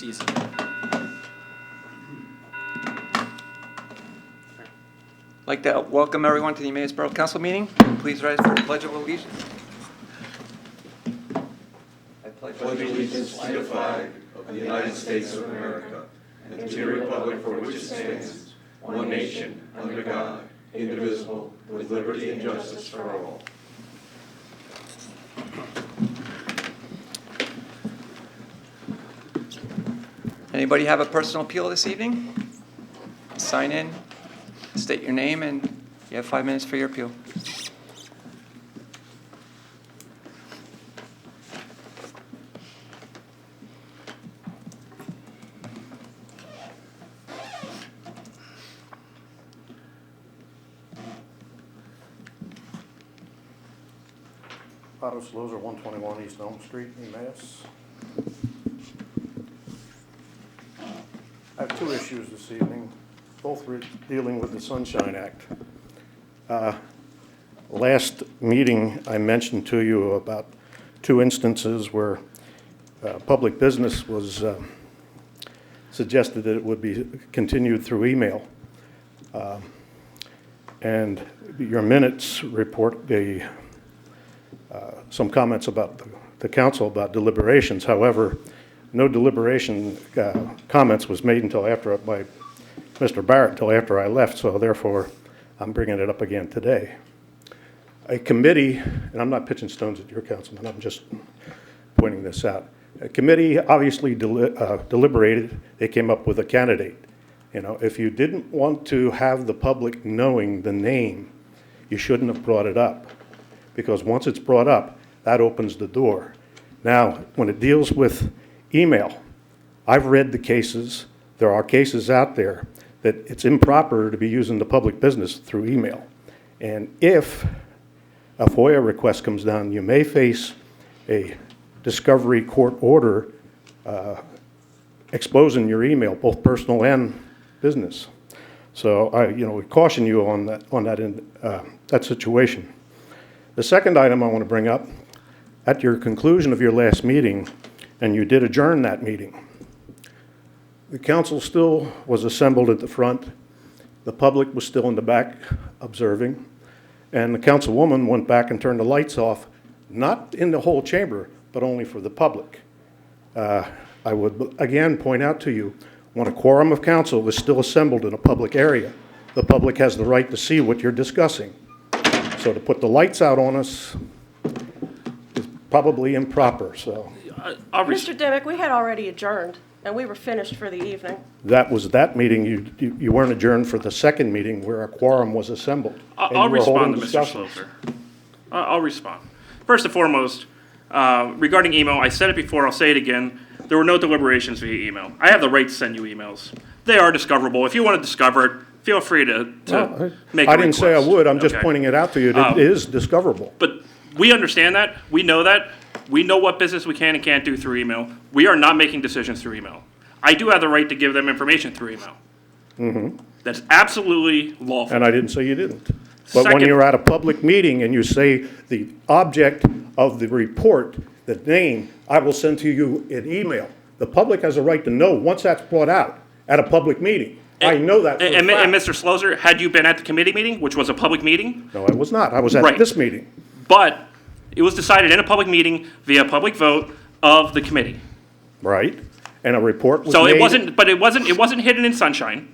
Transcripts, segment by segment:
Easy. I'd like to welcome everyone to the Emmaus Borough Council meeting. Please rise for the Pledge of Allegiance. I pledge allegiance to the flag of the United States of America and to the republic for which it stands, one nation, under God, indivisible, with liberty and justice for all. Anybody have a personal appeal this evening? Sign in, state your name, and you have 5 minutes for your appeal. Otto Slozer, 121 East Elm Street, Emmaus. I have two issues this evening, both dealing with the Sunshine Act. Last meeting, I mentioned to you about two instances where public business was suggested that it would be continued through email. And your minutes report some comments about the council about deliberations. However, no deliberation comments was made until after by Mr. Barrett, until after I left, so therefore I'm bringing it up again today. A committee, and I'm not pitching stones at your councilman, I'm just pointing this out. A committee obviously deliberated, they came up with a candidate. You know, if you didn't want to have the public knowing the name, you shouldn't have brought it up. Because once it's brought up, that opens the door. Now, when it deals with email, I've read the cases. There are cases out there that it's improper to be using the public business through email. And if a FOIA request comes down, you may face a discovery court order exposing your email, both personal and business. So I, would caution you on that situation. The second item I want to bring up, at your conclusion of your last meeting, and you did adjourn that meeting, the council still was assembled at the front, the public was still in the back observing, and the councilwoman went back and turned the lights off, not in the whole chamber, but only for the public. I would again point out to you, when a quorum of council is still assembled in a public area, the public has the right to see what you're discussing. So to put the lights out on us is probably improper, so. Mr. Dimick, we had already adjourned, and we were finished for the evening. That was that meeting. You weren't adjourned for the second meeting where a quorum was assembled. I'll respond to Mr. Slozer. I'll respond. First and foremost, regarding email, I said it before, I'll say it again. There were no deliberations via email. I have the right to send you emails. They are discoverable. If you want to discover it, feel free to make a request. I didn't say I would. I'm just pointing it out to you. It is discoverable. But we understand that. We know that. We know what business we can and can't do through email. We are not making decisions through email. I do have the right to give them information through email. Mm-hmm. That's absolutely lawful. And I didn't say you didn't. But when Second- you're at a public meeting and you say the object of the report, the name, I will send to you an email. The public has a right to know once that's brought out at a public meeting. I know that for a And fact. Mr. Slozer, had you been at the committee meeting, which was a public meeting, No, I was not. I was at Right. this meeting. but it was decided in a public meeting via public vote of the committee. Right, and a report was So made. it wasn't hidden in sunshine.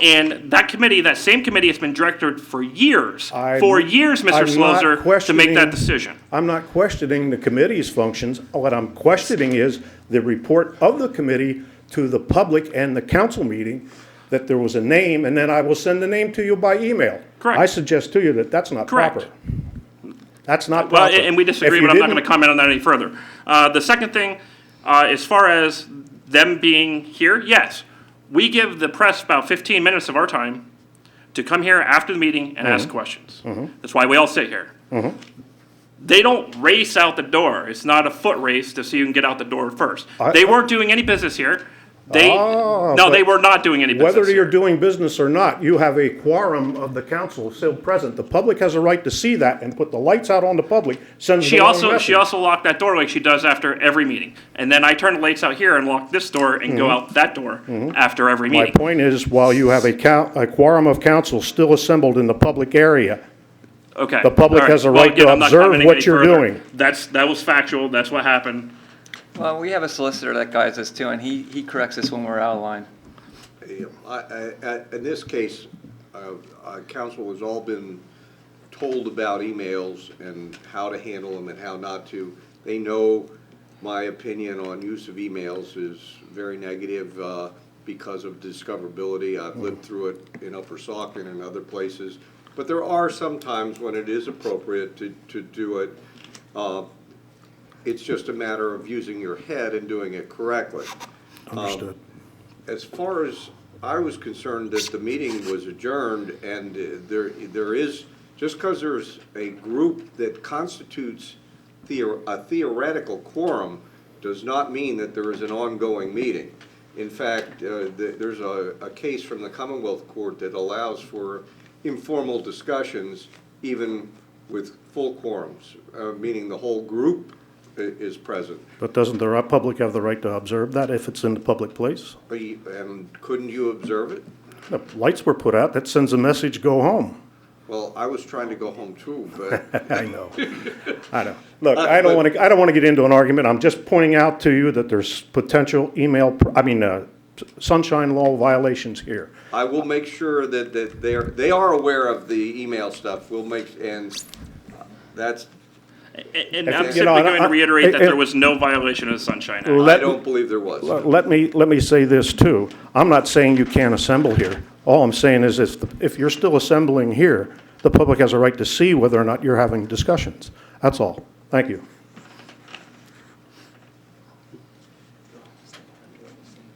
And that committee, that same committee has been directed for years, I'm Mr. not Slozer, to make questioning- that decision. I'm not questioning the committee's functions. What I'm questioning is the report of the committee to the public and the council meeting that there was a name, and then I will send the name to you by email. Correct. I suggest to you that that's not Correct. proper. That's not Well, proper. and we disagree, If you but I'm not going to didn't- comment on that any further. The second thing, as far as them being here, yes, we give the press about 15 minutes of our time to come here after the meeting and ask questions. That's why we all sit here. They don't race out the door. It's not a foot race to see who can get out the door first. They weren't doing any business here. Oh, No, but they were not doing any business Whether you're here. doing business or not, you have a quorum of the council still present. The public has a right to see that and put the lights out on the public, sends the She wrong also, message. she also locked that door like she does after every meeting. And then I turn the lights out here and lock this door and go out that door after every My meeting. point is, while you have a quorum of council still assembled in the public area, Okay. the public all right. has a Well, right to again, I'm not observe commenting what any you're further. doing. That was factual, that's what happened. Well, we have a solicitor that guides us too, and he corrects us when we're out of line. In this case, council has all been told about emails and how to handle them and how not to. They know my opinion on use of emails is very negative because of discoverability. I've lived through it in Upper Saucon and other places. But there are some times when it is appropriate to do it. It's just a matter of using your head and doing it correctly. Understood. As far as I was concerned, that the meeting was adjourned, and there is, just because there's a group that constitutes a theoretical quorum, does not mean that there is an ongoing meeting. In fact, there's a case from the Commonwealth Court that allows for informal discussions, even with full quorums, meaning the whole group is present. But doesn't the public have the right to observe that if it's in the public place? And couldn't you observe it? The lights were put out, that sends a message, go home. Well, I was trying to go home too, but I know. I know. Look, I don't want to get into an argument. I'm just pointing out to you that there's potential sunshine law violations here. I will make sure that they are aware of the email stuff. And that's, And If- I'm you simply know, going to I- reiterate that I- there was no violation of the Sunshine Act. I Let- don't believe there was. Let me say this too. I'm not saying you can't assemble here. All I'm saying is if you're still assembling here, the public has a right to see whether or not you're having discussions. That's all. Thank you.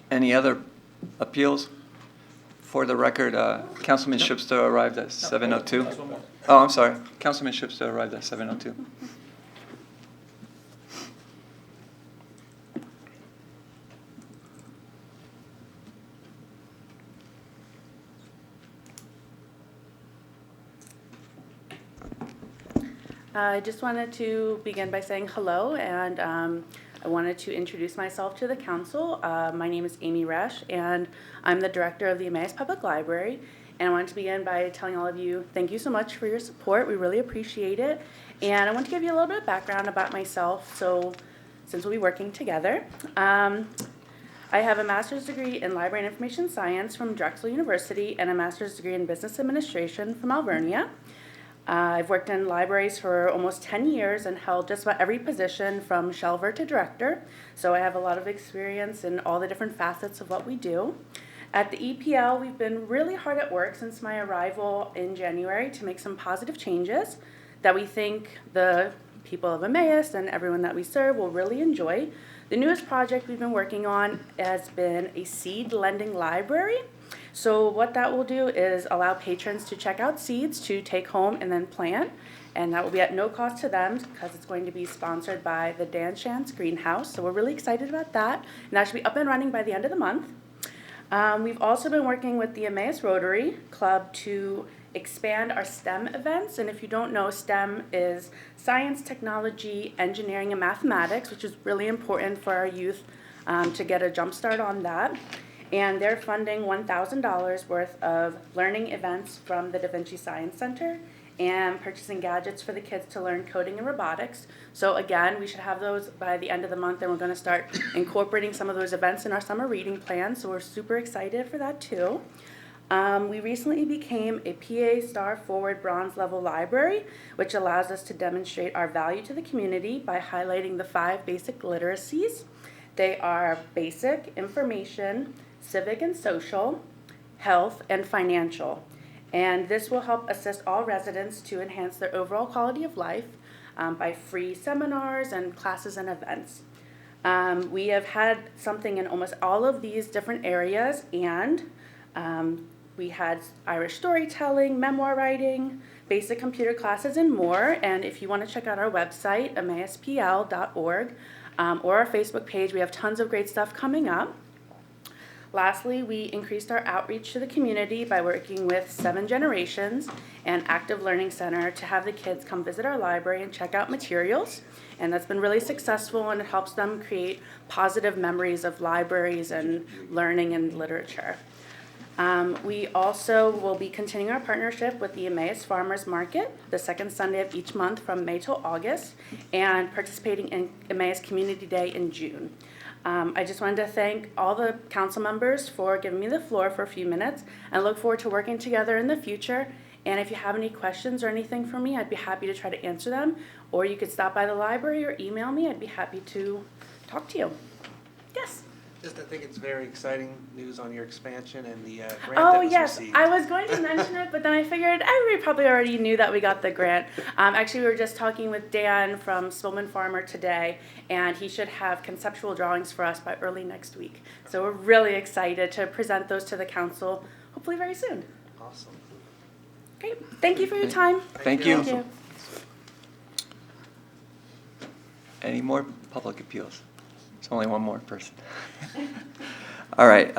Any other appeals? For the record, Councilman Shipster arrived at 7:02. Oh, I'm sorry. Councilman Shipster arrived at 7:02. I just wanted to begin by saying hello, and I wanted to introduce myself to the council. My name is Amy Resch, and I'm the director of the Emmaus Public Library. And I wanted to begin by telling all of you, thank you so much for your support. We really appreciate it. And I want to give you a little bit of background about myself, so since we'll be working together. I have a master's degree in library and information science from Drexel University and a master's degree in business administration from Alvernia. I've worked in libraries for almost 10 years and held just about every position from shelver to director, so I have a lot of experience in all the different facets of what we do. At the EPL, we've been really hard at work since my arrival in January to make some positive changes that we think the people of Emmaus and everyone that we serve will really enjoy. The newest project we've been working on has been a seed lending library. So what that will do is allow patrons to check out seeds to take home and then plant, and that will be at no cost to them because it's going to be sponsored by the Dan Shantz Greenhouse. So we're really excited about that, and that should be up and running by the end of the month. We've also been working with the Emmaus Rotary Club to expand our STEM events, and if you don't know, STEM is science, technology, engineering, and mathematics, which is really important for our youth to get a jump start on that. And they're funding $1,000 worth of learning events from the Da Vinci Science Center and purchasing gadgets for the kids to learn coding and robotics. So again, we should have those by the end of the month, and we're going to start incorporating some of those events in our summer reading plan, so we're super excited for that too. We recently became a PA Star Forward Bronze Level Library, which allows us to demonstrate our value to the community by highlighting the 5 basic literacies. They are basic, information, civic and social, health, and financial. And this will help assist all residents to enhance their overall quality of life by free seminars and classes and events. We have had something in almost all of these different areas, and we had Irish storytelling, memoir writing, basic computer classes, and more. And if you want to check out our website, emauspl.org, or our Facebook page, we have tons of great stuff coming up. Lastly, we increased our outreach to the community by working with 7 Generations and Active Learning Center to have the kids come visit our library and check out materials. And that's been really successful, and it helps them create positive memories of libraries and learning and literature. We also will be continuing our partnership with the Emmaus Farmers Market the second Sunday of each month from May till August, and participating in Emmaus Community Day in June. I just wanted to thank all the council members for giving me the floor for a few minutes, and look forward to working together in the future. And if you have any questions or anything for me, I'd be happy to try to answer them, or you could stop by the library or email me. I'd be happy to talk to you. Yes. Just, I think it's very exciting news on your expansion and the grant Oh, that was yes, received. I was going to mention it, but then I figured everybody probably already knew that we got the grant. Actually, we were just talking with Dan from Spillman Farmer today, and he should have conceptual drawings for us by early next week. So we're really excited to present those to the council, hopefully very soon. Awesome. Great, thank you for your time. Thank you. Thank you. Any more public appeals? There's only one more person. All right.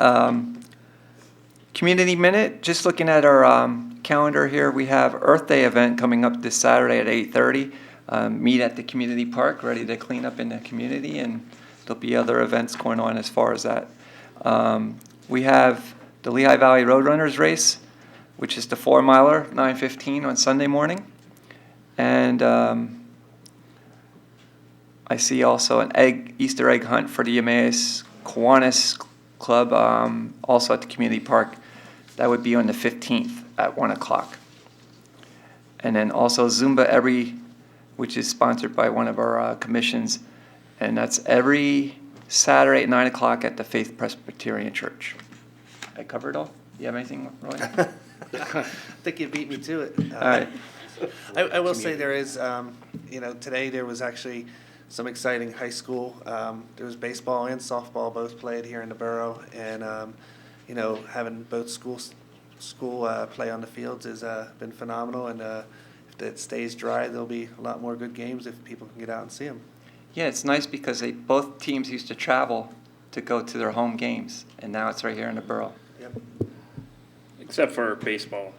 Community Minute, just looking at our calendar here, we have Earth Day event coming up this Saturday at 8:30. Meet at the community park, ready to clean up in the community, and there'll be other events going on as far as that. We have the Lehigh Valley Roadrunners Race, which is the 4-miler, 9:15 on Sunday morning. And I see also an Easter egg hunt for the Emmaus Kiwanis Club, also at the community park. That would be on the 15th at 1 o'clock. And then also Zumba which is sponsored by one of our commissions, and that's every Saturday at 9 o'clock at the Faith Presbyterian Church. I covered all? You have anything, Roy? I think you beat me to it. All right. I will say there is, today there was actually some exciting high school. There was baseball and softball both played here in the borough, and having both schools play on the fields has been phenomenal. And if it stays dry, there'll be a lot more good games if people can get out and see them. Yeah, it's nice because both teams used to travel to go to their home games, and now it's right here in the borough. Yep. Except for baseball,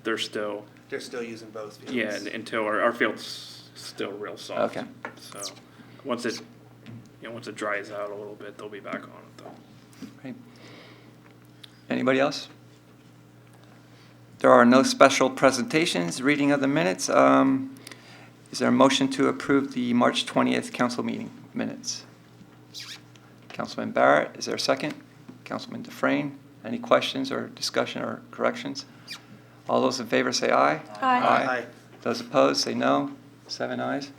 they're still, They're still using both fields. yeah, until our field's still real soft. Okay. So once it dries out a little bit, they'll be back on it though. Great. Anybody else? There are no special presentations, reading of the minutes. Is there a motion to approve the March 20th council meeting minutes? Councilman Barrett, is there a second? Councilman Dufresne, any questions or discussion or corrections? All those in favor say aye. Aye. Those opposed say no. 7 ayes.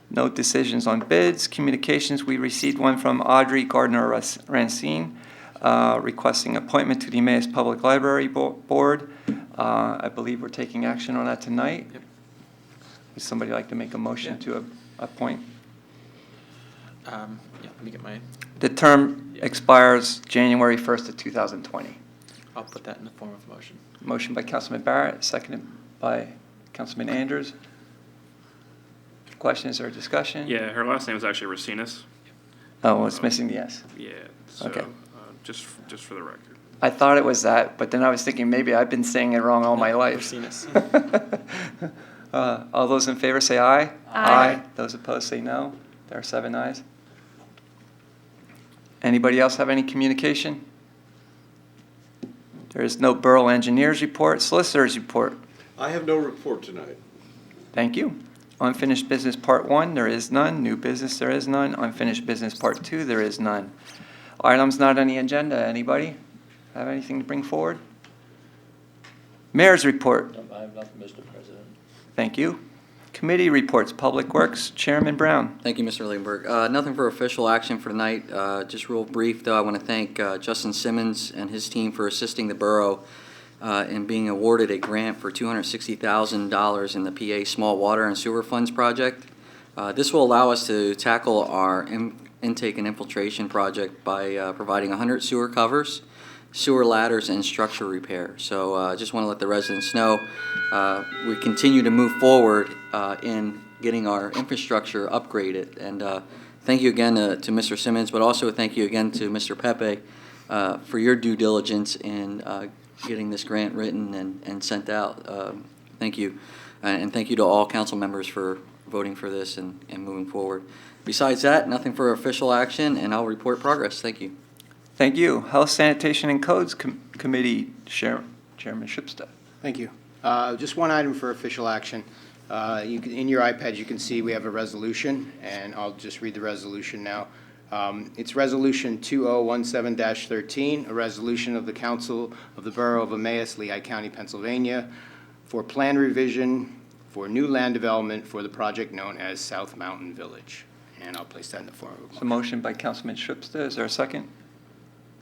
No decisions on bids. Communications, we received one from Audrey Gardner-Rancine requesting appointment to the Emmaus Public Library Board. I believe we're taking action on that tonight. Yep. Would somebody like to make a motion to appoint? Yeah, let me get my, The term expires January 1st of 2020. I'll put that in the form of a motion. Motion by Councilman Barrett, seconded by Councilman Andrews. Questions or discussion? Yeah, her last name is actually Racinas. Oh, well, it's missing the S. Yeah, so, Okay. just for the record. I thought it was that, but then I was thinking maybe I've been saying it wrong all my life. Racinas. All those in favor say aye. Aye. Those opposed say no. There are 7 ayes. Anybody else have any communication? There is no Borough Engineers report. Solicitors report. I have no report tonight. Thank you. Unfinished business part 1, there is none. New business, there is none. Unfinished business part 2, there is none. Items not on the agenda. Anybody have anything to bring forward? Mayor's report. I have nothing, Mr. President. Thank you. Committee reports. Public Works, Chairman Brown. Thank you, Mr. Liebenberg. Nothing for official action for tonight. Just real brief, though, I want to thank Justin Simmons and his team for assisting the borough in being awarded a grant for $260,000 in the PA Small Water and Sewer Funds project. This will allow us to tackle our intake and infiltration project by providing 100 sewer covers, sewer ladders, and structure repair. So I just want to let the residents know we continue to move forward in getting our infrastructure upgraded, and thank you again to Mr. Simmons, but also thank you again to Mr. Pepe for your due diligence in getting this grant written and sent out. Thank you. And thank you to all council members for voting for this and moving forward. Besides that, nothing for official action, and I'll report progress. Thank you. Thank you. Health, Sanitation, and Codes Committee Chairman Shipsta. Thank you. Just one item for official action. In your iPads, you can see we have a resolution, and I'll just read the resolution now. It's Resolution 2017-13, a resolution of the Council of the Borough of Emmaus, Lehigh County, Pennsylvania, for plan revision for new land development for the project known as South Mountain Village. And I'll place that in the form of a It's motion. a motion by Councilman Shipsta. Is there a second?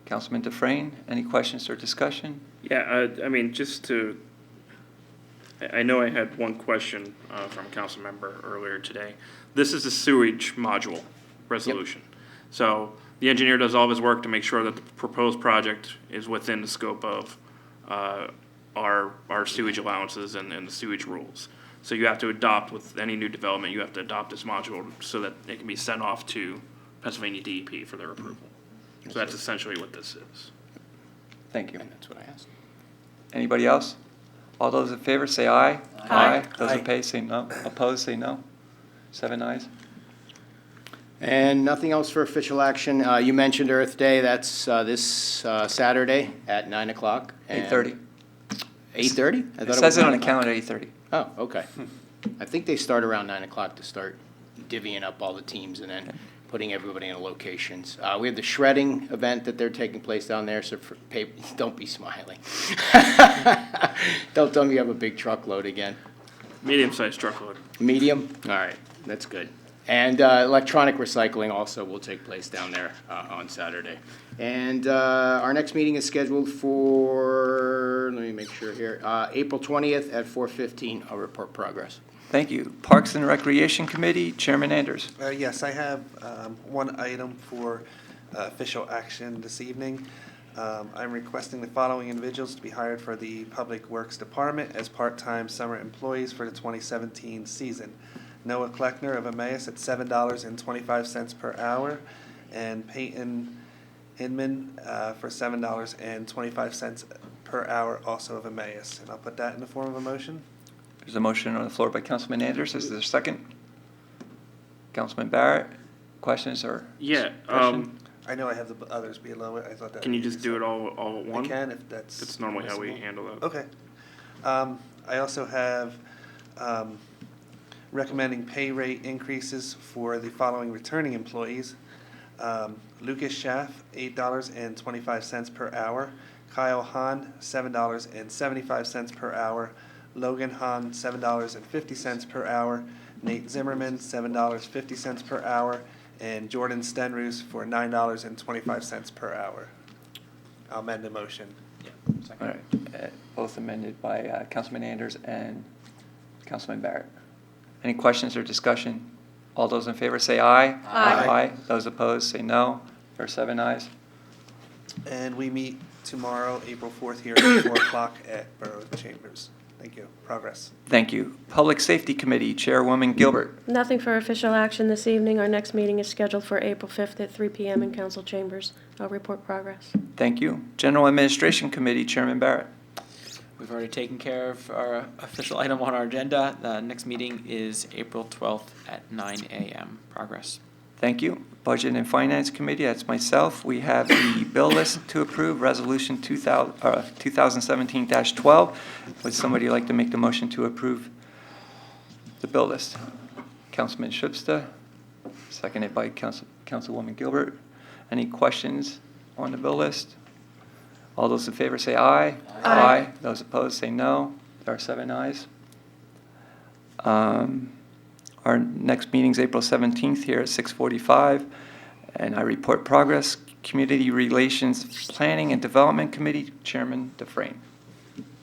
Councilman Dufresne, any questions or discussion? Yeah, I mean, I know I had one question from a council member earlier today. This is a sewage module resolution. So the engineer does all of his work to make sure that the proposed project is within the scope of our sewage allowances and the sewage rules. So you have to adopt, with any new development, you have to adopt this module so that it can be sent off to Pennsylvania DEP for their approval. So that's essentially what this is. Thank you. And that's what I asked. Anybody else? All those in favor say aye. Aye. Those Aye. opposed say no. Opposed say no. 7 ayes. And nothing else for official action. You mentioned Earth Day. That's this Saturday at 9 o'clock. 8:30. 8:30? It says it on the calendar, 8:30. Oh, okay. I think they start around 9 o'clock to start divvying up all the teams and then putting everybody in locations. We have the shredding event that they're taking place down there, so don't be smiling. Don't tell me you have a big truckload again. Medium-sized truckload. Medium? All right, that's good. And electronic recycling also will take place down there on Saturday. And our next meeting is scheduled for, let me make sure here, April 20th at 4:15. I'll report progress. Thank you. Parks and Recreation Committee, Chairman Anders. Yes, I have one item for official action this evening. I'm requesting the following individuals to be hired for the Public Works Department as part-time summer employees for the 2017 season. Noah Kleckner of Emmaus at $7.25 per hour, and Peyton Hinman for $7.25 per hour, also of Emmaus. And I'll put that in the form of a motion. There's a motion on the floor by Councilman Anders. Is there a second? Councilman Barrett, questions or? Yeah, Question? I know I have the others below it. I thought that. can you would be just do it all at I once? can if that's. That's normally how we possible. handle that. Okay. I also have recommending pay rate increases for the following returning employees. Lucas Schaff, $8.25 per hour. Kyle Hahn, $7.75 per hour. Logan Hahn, $7.50 per hour. Nate Zimmerman, $7.50 per hour. And Jordan Stenroos for $9.25 per hour. I'll amend the motion. All right, both amended by Councilman Anders and Councilman Barrett. Any questions or discussion? All those in favor say aye. Aye. Those opposed say no. There are 7 ayes. And we meet tomorrow, April 4th, here at 4 o'clock at Borough Chambers. Thank you. Progress. Thank you. Public Safety Committee, Chairwoman Gilbert. Nothing for official action this evening. Our next meeting is scheduled for April 5th at 3 p.m. in council chambers. I'll report progress. Thank you. General Administration Committee, Chairman Barrett. We've already taken care of our official item on our agenda. The next meeting is April 12th at 9 a.m. Progress. Thank you. Budget and Finance Committee, that's myself. We have the bill list to approve, Resolution 2017-12. Would somebody like to make the motion to approve the bill list? Councilman Shipsta, seconded by Councilwoman Gilbert. Any questions on the bill list? All those in favor say aye. Aye. Those opposed say no. There are 7 ayes. Our next meeting is April 17th here at 6:45, and I report progress. Community Relations Planning and Development Committee, Chairman Dufresne.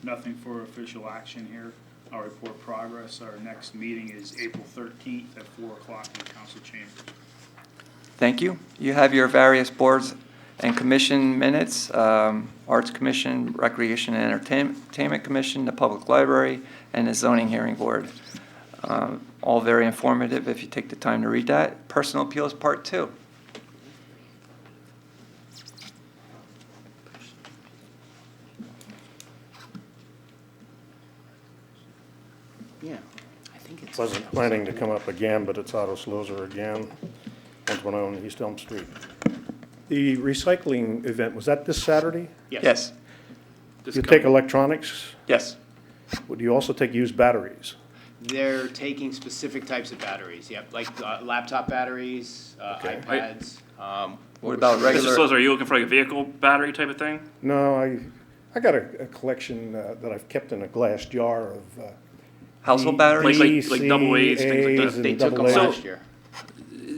Nothing for official action here. I'll report progress. Our next meeting is April 13th at 4 o'clock in the council chambers. Thank you. You have your various boards and commission minutes, Arts Commission, Recreation and Entertainment Commission, the Public Library, and the Zoning Hearing Board. all very informative if you take the time to read that. Personal appeals, part 2. Yeah, I think it's. Wasn't planning to come up again, but it's Otto Slozer again, 120 East Elm Street. The recycling event, was that this Saturday? Yes, You take electronics? yes. Would you also take used batteries? They're taking specific types of batteries, yep, like laptop batteries, Okay. iPads. What about Mr. regular? Slozer, are you looking for like a vehicle battery type of thing? No, I got a collection that I've kept in a glass jar of Household batteries? Like double A's, things like that. A's and They took them double A's. last year.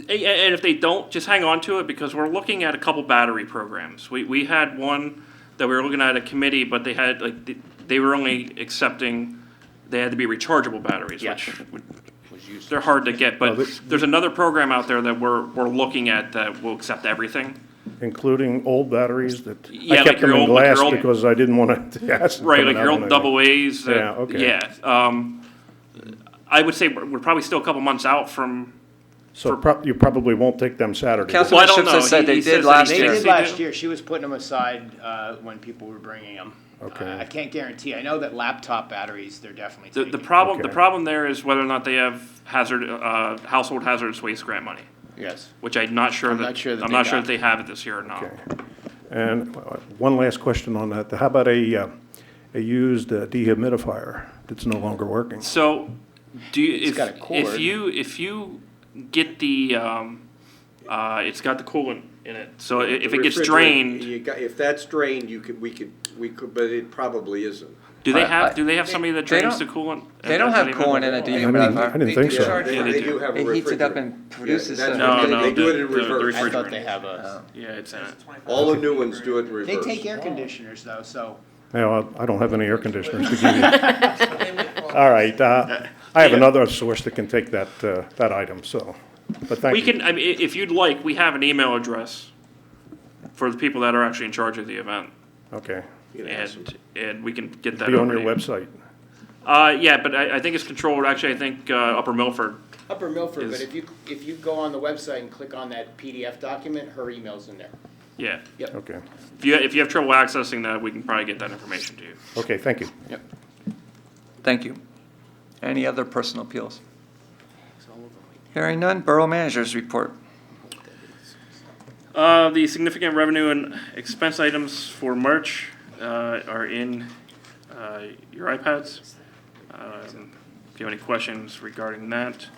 And if they don't, just hang on to it because we're looking at a couple battery programs. We had one that we were looking at a committee, but they had they were only accepting, they had to be rechargeable batteries, Yeah. which Was used. they're hard to get. But Oh, this- there's another program out there that we're looking at that will accept everything. Including old batteries that, Yeah, I like kept them your in old- like your glass old- because I didn't want to acid Right, coming like your out old when I- double A's. Yeah, okay. Yeah. I would say we're probably still a couple months out from. So you probably won't take them Saturday. Councilman Well, I don't Ships know. has said He they says did that last he They year. did Yes, last do. year. She was putting them aside when people were bringing them. Okay. I can't guarantee. I know that laptop batteries, they're definitely The taking. problem Okay. there is whether or not they have household hazardous waste grant money, Yes. which I'm not sure I'm that not sure that I'm they not sure got. that they have it this year or not. Okay. And one last question on that. How about a used dehumidifier that's no longer working? So, do you, It's got a cord. if you get the it's got the coolant in it. So if it gets Refrigerant, drained, if that's drained, we could, but it probably isn't. do they I- have somebody that they drains the don't- coolant? They don't Is have that even- coolant in a I dehumidifier. didn't think so. Yeah, they do. have a It heats it up refrigerant. and produces Yeah, that's some- what No, they do it in the reverse. I thought refrigerant. they have a. Yeah, it's in it. All the new ones do it in They reverse. take air conditioners though, so. No, I don't have any air conditioners to give you. All right, I have another source that can take that item, so, but thank We you. can, I mean, if you'd like, we have an email address for the people that are actually in charge of the event, Okay. You can ask them. and we can get that Be on over your to you. website. Yeah, but I think it's controlled, actually, I think Upper Milford. Upper Milford, Is- but if you go on the website and click on that PDF document, her email's in there. Yeah. Okay. If you have trouble accessing that, we can probably get that information to you. Okay, thank you. Yep. Thank you. Any other personal appeals? Hearing none, Borough Managers Report. The significant revenue and expense items for March are in your iPads. If you have any questions regarding that.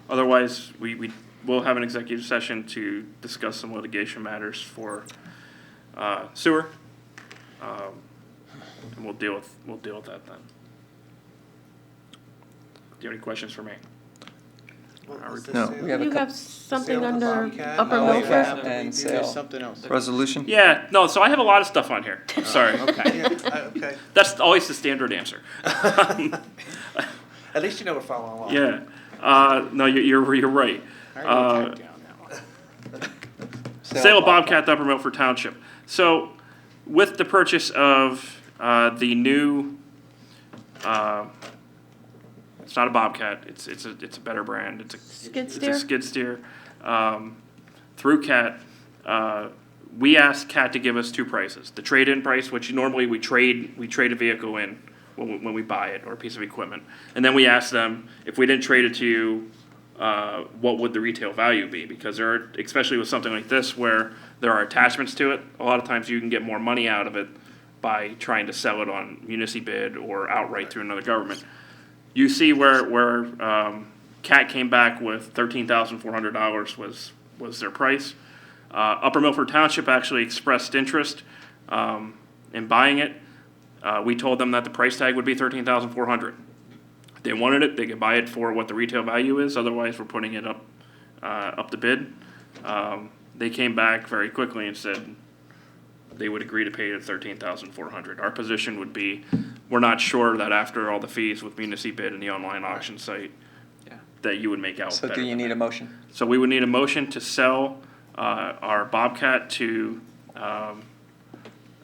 Otherwise, we will have an executive session to discuss some litigation matters for sewer. And we'll deal with that then. Do you have any questions for me? No, we have a You couple. have something Sale of the under Bobcat. Upper Oh, Milford? yeah, And there's sale. something else. Resolution? Yeah, no, so I have a lot of stuff on here. I'm sorry. Okay. Okay, That's always the standard answer. at least you know we're following along. Yeah. No, you're right. I already typed down that one. Sale of Bobcat to Upper Milford Township. So, with the purchase of the new, it's not a Bobcat. It's a better brand. Skid It's steer? a skid steer. Through CAT, we asked CAT to give us two prices: the trade-in price, which normally we trade a vehicle in when we buy it or a piece of equipment, and then we asked them if we didn't trade it to you, what would the retail value be? Because there are, especially with something like this where there are attachments to it, a lot of times you can get more money out of it by trying to sell it on municipal or outright through another government. You see where CAT came back with $13,400 was their price. Upper Milford Township actually expressed interest in buying it. We told them that the price tag would be $13,400. If they wanted it, they could buy it for what the retail value is. Otherwise, we're putting it up to bid. They came back very quickly and said they would agree to pay the $13,400. Our position would be, we're not sure that after all the fees with Municipid and the online auction site, that you would make out So better do you than need that. a motion? So we would need a motion to sell our Bobcat to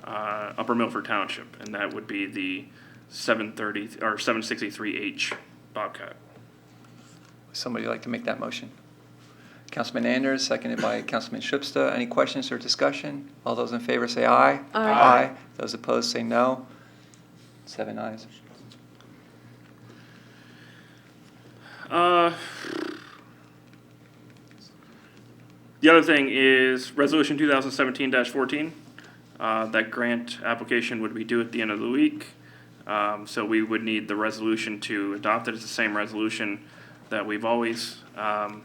Upper Milford Township, and that would be the 730, or 763H Bobcat. Somebody like to make that motion? Councilman Anders, seconded by Councilman Schubsta. Any questions or discussion? All those in favor say aye. Aye. Those opposed say no. 7 ayes. The other thing is Resolution 2017-14. That grant application would be due at the end of the week. So we would need the resolution to adopt it. It's the same resolution that we've always had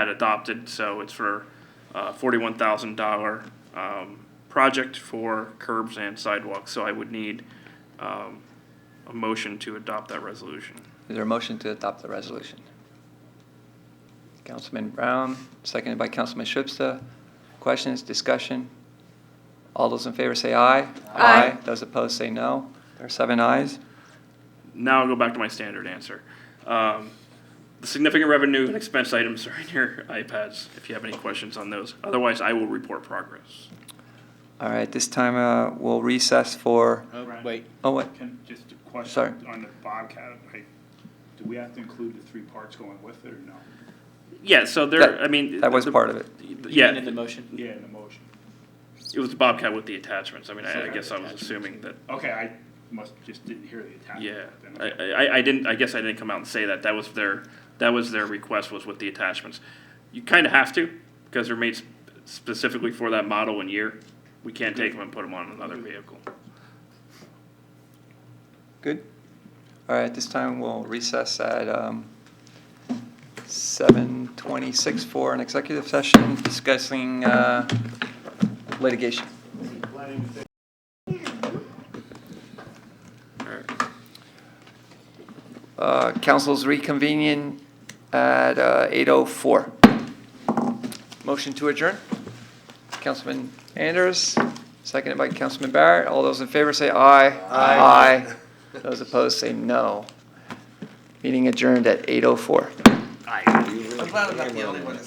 adopted. So it's for $41,000 project for curbs and sidewalks. So I would need a motion to adopt that resolution. Is there a motion to adopt the resolution? Councilman Brown, seconded by Councilman Schubsta. Questions, discussion? All those in favor say aye. Aye. Those opposed say no. There are 7 ayes. Now I'll go back to my standard answer. The significant revenue and expense items are in your iPads if you have any questions on those. Otherwise, I will report progress. All right, this time we'll recess for, Wait, oh, what? Can, just a question Sorry. on the Bobcat, like, do we have to include the 3 parts going with it or no? Yeah, so there, That- I mean. That was part of it. Yeah, In the motion. Yeah, in the motion. it was the Bobcat with the attachments. I mean, I guess I was assuming that, Okay, I just didn't hear the attachment. yeah. Then. I didn't, I guess I didn't come out and say that. That was their request was with the attachments. You kind of have to, because they're made specifically for that model and year. We can't take them and put them on another vehicle. Good? All right, this time we'll recess at 7:26 for an executive session discussing litigation. Council's reconvening at 8:04. Motion to adjourn? Councilman Anders, seconded by Councilman Barrett. All those in favor say aye. Aye. Those opposed say no. Meeting adjourned at 8:04. I'm glad I'm not the only one.